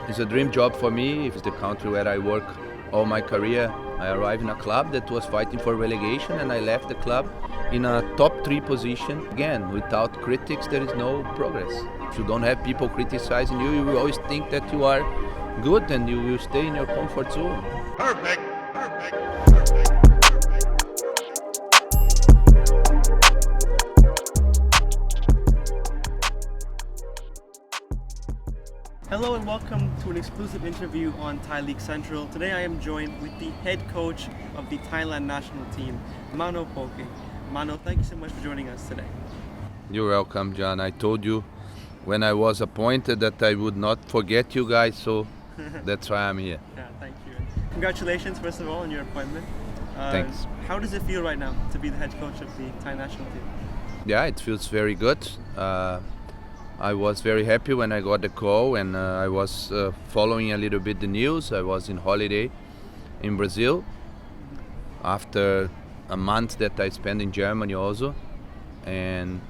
It's a dream job for me. It's the country where I work all my career. I arrived in a club that was fighting for relegation, and I left the club in a top 3 position. Again, without critics, there is no progress. If you don't have people criticizing you, you will always think that you are good and you will stay in your comfort zone. Perfect. Hello and welcome to an exclusive interview on Thai League Central. Today I am joined with the head coach of the Thailand national team, Mano Polking. Mano, thank you so much for joining us today. You're welcome, Gian. I told you when I was appointed that I would not forget you guys, so that's why I'm here. Yeah, thank you. Congratulations, first of all, on your appointment. Thanks. How does it feel right now to be the head coach of the Thai national team? Yeah, it feels very good. I was very happy when I got the call, and I was following a little bit the news. I was in holiday in Brazil after a month that I spent in Germany also, and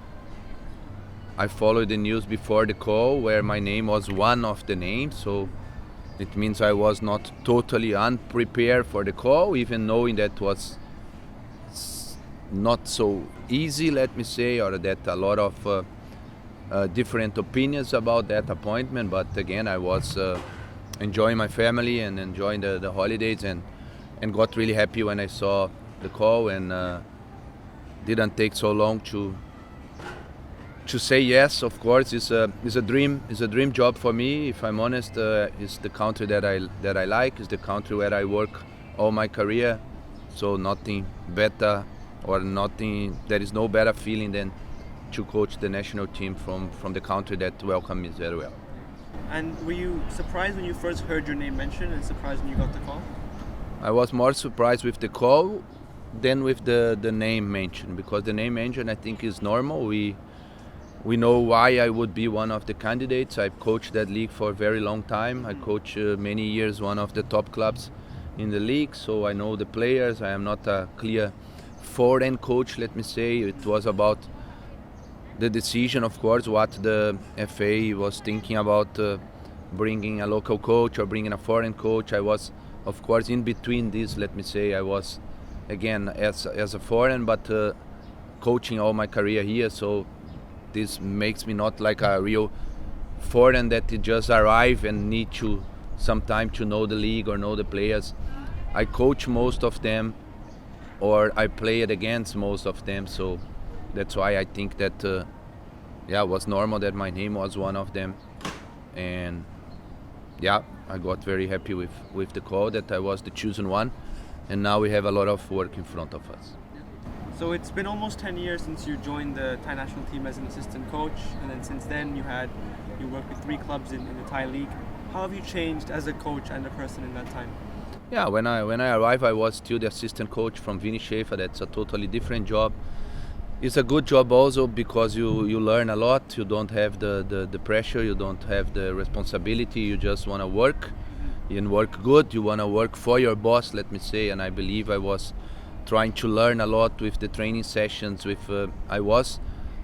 I followed the news before the call where my name was one of the names, so it means I was not totally unprepared for the call, even knowing that was not so easy, let me say, or that a lot of different opinions about that appointment. But again, I was enjoying my family and enjoying the holidays, and got really happy when I saw the call, and didn't take so long to say yes. Of course, it's a dream job for me. If I'm honest, it's the country that I like. It's the country where I work all my career. So nothing better, or nothing. There is no better feeling than to coach the national team from the country that welcomed me very well. And were you surprised when you first heard your name mentioned, and surprised when you got the call? I was more surprised with the call than with the name mentioned, because the name mentioned, I think, is normal. We know why I would be one of the candidates. I've coached that league for a very long time. I coached many years one of the top clubs in the league, so I know the players. I am not a clear foreign coach, let me say. It was about the decision, of course, what the FA was thinking about bringing a local coach or bringing a foreign coach. I was, of course, in between this, let me say. I was, again, as a foreign, but coaching all my career here, so this makes me not like a real foreign that just arrive and need to some time to know the league or know the players. I coach most of them, or I played against most of them, so that's why I think that it was normal that my name was one of them. And I got very happy with the call, that I was the chosen one, and now we have a lot of work in front of us. So it's been almost 10 years since you joined the Thai national team as an assistant coach, and then since then you worked with 3 clubs in the Thai league. How have you changed as a coach and a person in that time? Yeah, when I arrived, I was still the assistant coach from Vini Schaefer. That's a totally different job. It's a good job also because you learn a lot. You don't have the pressure, you don't have the responsibility. You just want to work and work good. You want to work for your boss, let me say. And I believe I was trying to learn a lot with the training sessions. I was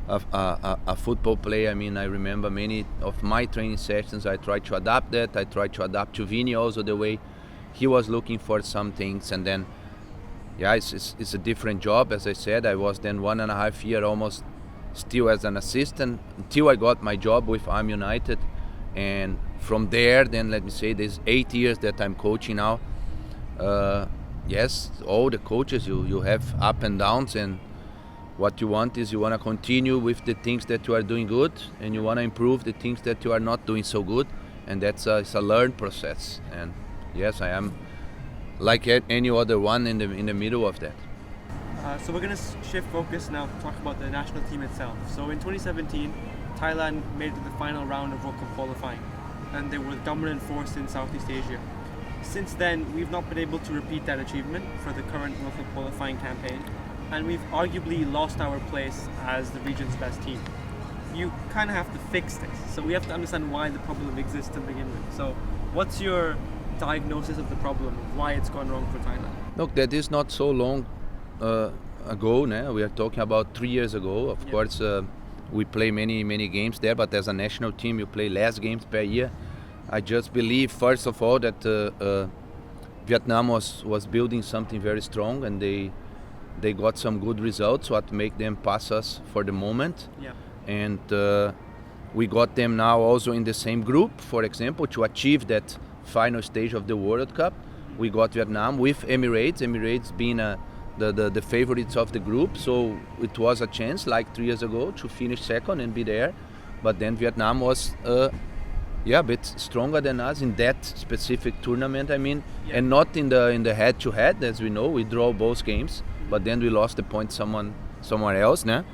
a football player. I mean, I remember many of my training sessions. I tried to adapt that. I tried to adapt to Vini also, the way he was looking for some things. And then it's a different job. As I said, I was then 1.5 years almost still as an assistant until I got my job with Am United. And from there, then let me say, there's 8 years that I'm coaching now. Yes, all the coaches, you have up and downs, and what you want is you want to continue with the things that you are doing good, and you want to improve the things that you are not doing so good, and it's a learned process. And yes, I am like any other one in the middle of that. So we're going to shift focus now to talk about the national team itself. So in 2017, Thailand made it to the final round of World Cup qualifying, and they were the dominant force in Southeast Asia. Since then, we've not been able to repeat that achievement for the current World Cup qualifying campaign, and we've arguably lost our place as the region's best team. You kind of have to fix this, so we have to understand why the problem exists to begin with. So what's your diagnosis of the problem, why it's gone wrong for Thailand? Look, that is not so long ago. We are talking about 3 years ago. Of course, we play many games there, but as a national team, you play less games per year. I just believe, first of all, that Vietnam was building something very strong, and they got some good results, what make them pass us for the moment. Yeah. And we got them now also in the same group, for example, to achieve that final stage of the World Cup. We got Vietnam with Emirates being the favorites of the group, so it was a chance like 3 years ago to finish second and be there. But then Vietnam was a bit stronger than us in that specific tournament, I mean, and not in the head-to-head. As we know, we draw both games, but then we lost the point somewhere else, né?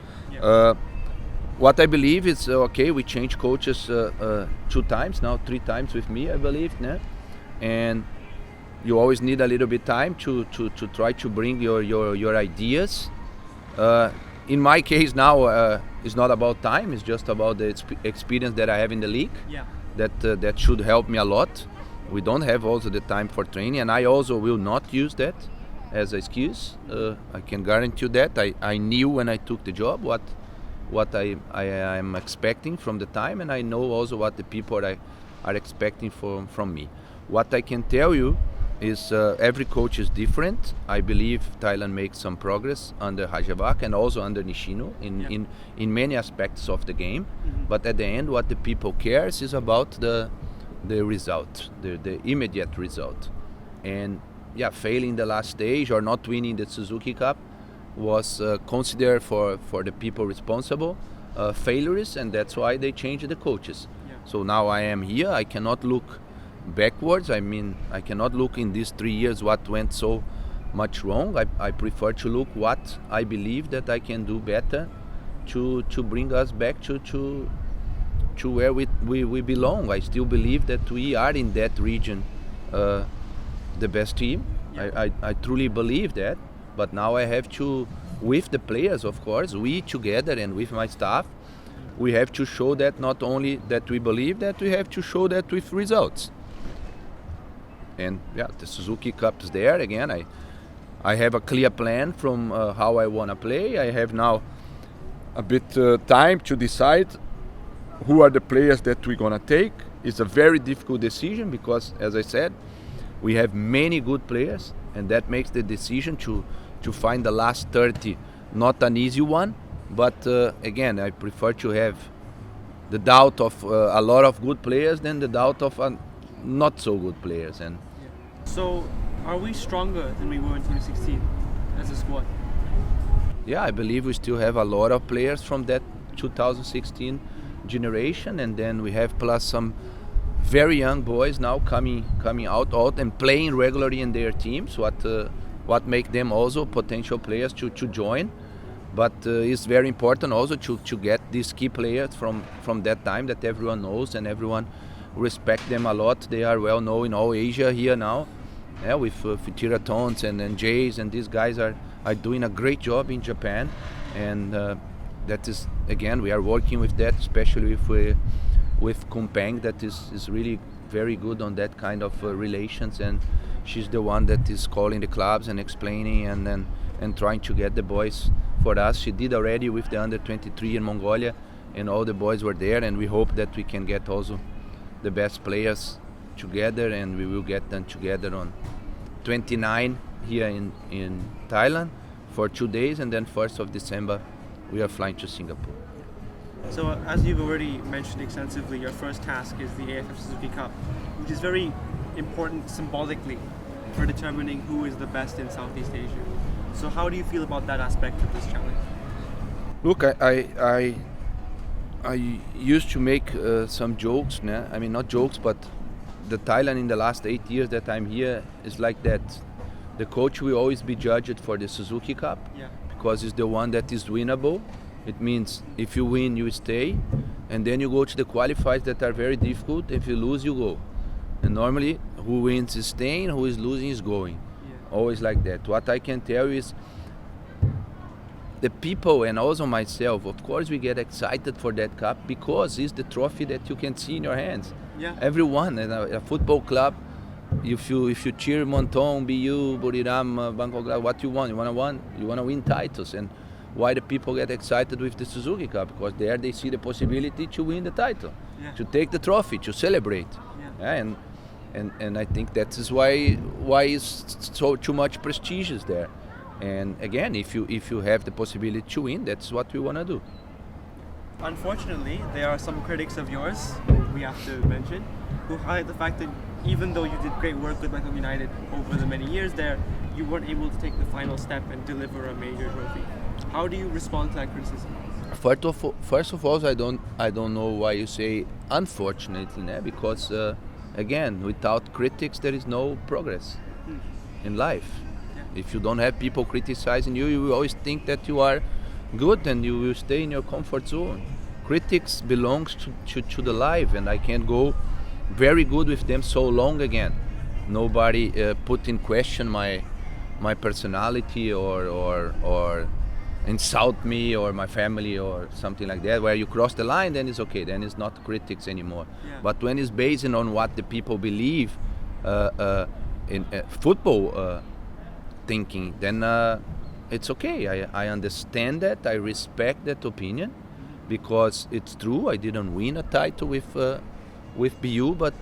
What I believe is, we changed coaches 2 times, now 3 times with me, I believe, né? And you always need a little bit time to try to bring your ideas. In my case now, it's not about time, it's just about the experience that I have in the league. Yeah. That should help me a lot. We don't have also the time for training, and I also will not use that as an excuse. I can guarantee you that. I knew when I took the job what I am expecting from the time, and I know also what the people are expecting from me. What I can tell you is every coach is different. I believe Thailand makes some progress under Hajavak and also under Nishino in many aspects of the game. But at the end, what the people cares is about the result, the immediate result. And failing the last stage or not winning the Suzuki Cup was considered for the people responsible failures, and that's why they changed the coaches. So now I am here. I cannot look backwards. I mean, I cannot look in these 3 years what went so much wrong. I prefer to look what I believe that I can do better to bring us back to where we belong. I still believe that we are in that region the best team. I truly believe that. But now I have to, with the players, of course, we together and with my staff, we have to show that not only that we believe that, we have to show that with results. And the Suzuki Cup is there again. I have a clear plan from how I want to play. I have now a bit time to decide who are the players that we're going to take. It's a very difficult decision because, as I said, we have many good players, and that makes the decision to find the last 30 not an easy one. But again, I prefer to have the doubt of a lot of good players than the doubt of not so good players. And so, are we stronger than we were in 2016 as a squad? Yeah, I believe we still have a lot of players from that 2016 generation, and then we have plus some very young boys now coming out and playing regularly in their teams. What make them also potential players to join. But it's very important also to get these key players from that time that everyone knows and everyone respect them a lot. They are well known in all Asia here now, with Tiratons and Jays, and these guys are doing a great job in Japan. And that is, again, we are working with that, especially with Kumpeng, that is really very good on that kind of relations, and she's the one that is calling the clubs and explaining and trying to get the boys for us. She did already with the under 23 in Mongolia, and all the boys were there, and we hope that we can get also the best players together, and we will get them together on 29 here in Thailand for 2 days, and then 1st of December we are flying to Singapore. So as you've already mentioned extensively, your first task is the AFF Suzuki Cup, which is very important symbolically for determining who is the best in Southeast Asia. So how do you feel about that aspect of this challenge? Look, I used to make some jokes, né? I mean, not jokes, but the Thailand in the last 8 years that I'm here is like that. The coach will always be judged for the Suzuki Cup, because it's the one that is winnable. It means if you win, you stay, and then you go to the qualifiers that are very difficult. If you lose, you go. And normally, who wins is staying, who is losing is going. Always like that. What I can tell you is the people and also myself, of course, we get excited for that cup because it's the trophy that you can see in your hands. Everyone in a football club, if you cheer Montong, BU, Buriram, Bangkok, what you want? You want to win titles. And why the people get excited with the Suzuki Cup? Because there they see the possibility to win the title, to take the trophy, to celebrate. Yeah, and I think that is why it's so too much prestigious there. And again, if you have the possibility to win, that's what we want to do. Unfortunately, there are some critics of yours, we have to mention, who highlight the fact that even though you did great work with Bangkok United over the many years there, you weren't able to take the final step and deliver a major trophy. How do you respond to that criticism? First of all, I don't know why you say unfortunately, né? Because again, without critics, there is no progress in life. Yeah. If you don't have people criticizing you, you will always think that you are good and you will stay in your comfort zone. Critics belongs to the life, and I can't go very good with them so long again. Nobody put in question my personality or insult me or my family or something like that. Where you cross the line, then it's okay. Then it's not critics anymore. Yeah. But when it's based on what the people believe in football thinking, then it's okay. I understand that. I respect that opinion because it's true. I didn't win a title with BU, but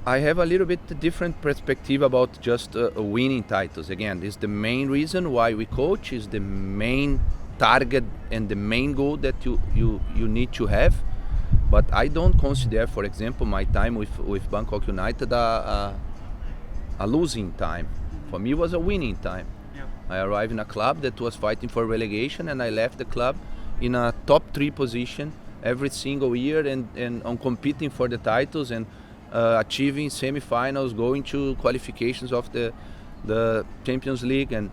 I have a little bit different perspective about just winning titles. Again, this is the main reason why we coach, is the main target and the main goal that you need to have. But I don't consider, for example, my time with Bangkok United a losing time. For me, it was a winning time. Yeah. I arrived in a club that was fighting for relegation, and I left the club in a top 3 position every single year and on competing for the titles and achieving semi-finals, going to qualifications of the Champions League, and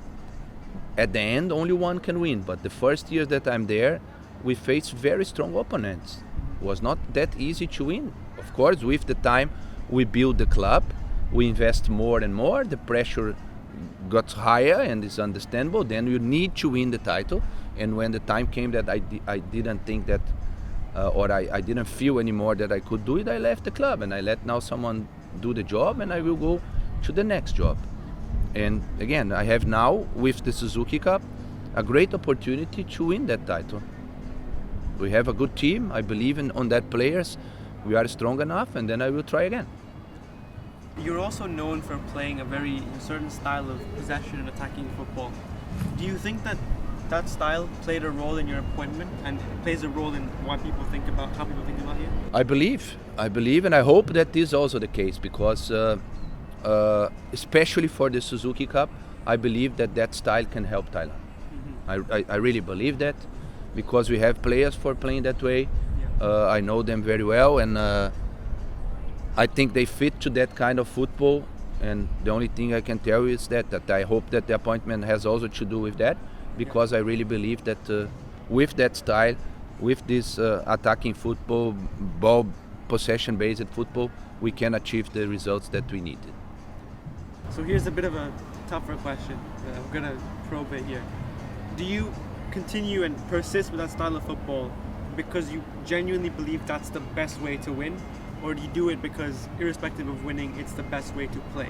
at the end only one can win. But the first years that I'm there, we faced very strong opponents. It was not that easy to win. Of course, with the time we build the club, we invest more and more, the pressure got higher, and it's understandable. Then you need to win the title, and when the time came that I didn't think that or I didn't feel anymore that I could do it, I left the club and I let now someone do the job, and I will go to the next job. And again, I have now, with the Suzuki Cup, a great opportunity to win that title. We have a good team. I believe on that players. We are strong enough, and then I will try again. You're also known for playing a very certain style of possession and attacking football. Do you think that style played a role in your appointment and plays a role in how people think about you? I believe, and I hope that is also the case, because especially for the Suzuki Cup, I believe that style can help Thailand. Mm-hmm. I really believe that, because we have players for playing that way. Yeah. I know them very well, and I think they fit to that kind of football. And the only thing I can tell you is that I hope that the appointment has also to do with that, because I really believe that with that style, with this attacking football, ball possession-based football, we can achieve the results that we needed. So here's a bit of a tougher question. I'm going to probe it here. Do you continue and persist with that style of football because you genuinely believe that's the best way to win? Or do you do it because, irrespective of winning, it's the best way to play?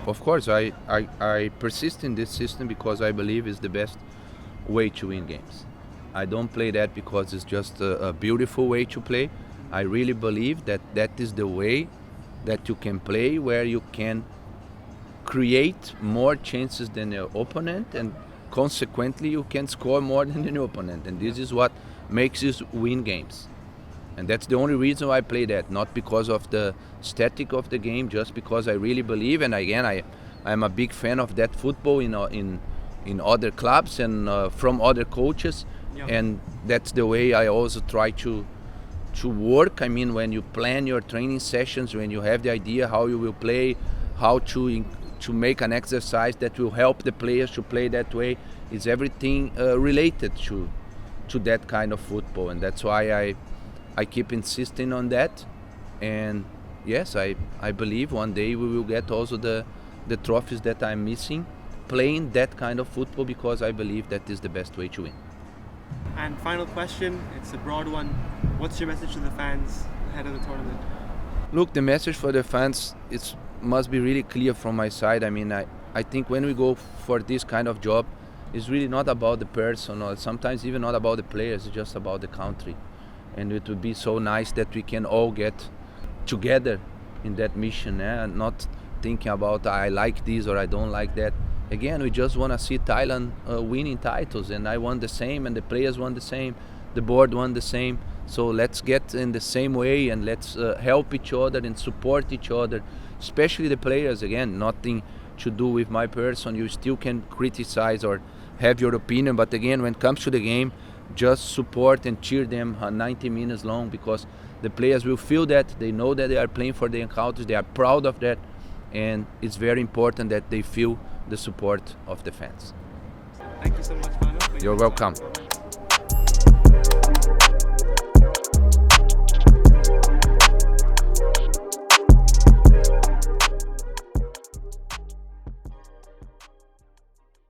Of course, I persist in this system because I believe it's the best way to win games. I don't play that because it's just a beautiful way to play. I really believe that is the way that you can play, where you can create more chances than your opponent, and consequently you can score more than your opponent. And this is what makes us win games. And that's the only reason why I play that, not because of the static of the game, just because I really believe. And again, I'm a big fan of that football in other clubs and from other coaches. Yeah. And that's the way I also try to work. I mean, when you plan your training sessions, when you have the idea how you will play, how to make an exercise that will help the players to play that way, is everything related to that kind of football. And that's why I keep insisting on that. And yes, I believe one day we will get also the trophies that I'm missing, playing that kind of football, because I believe that is the best way to win. And final question, it's a broad one. What's your message to the fans ahead of the tournament? Look, the message for the fans must be really clear from my side. I mean, I think when we go for this kind of job, it's really not about the person, or sometimes even not about the players, it's just about the country. And it would be so nice that we can all get together in that mission, not thinking about I like this or I don't like that. Again, we just want to see Thailand winning titles, and I want the same, and the players want the same, the board want the same. So let's get in the same way, and let's help each other and support each other, especially the players. Again, nothing to do with my person. You still can criticize or have your opinion, but again, when it comes to the game, just support and cheer them 90 minutes long, because the players will feel that, they know that they are playing for the encounters, they are proud of that, and it's very important that they feel the support of the fans. Thank you so much, Mano. You're welcome.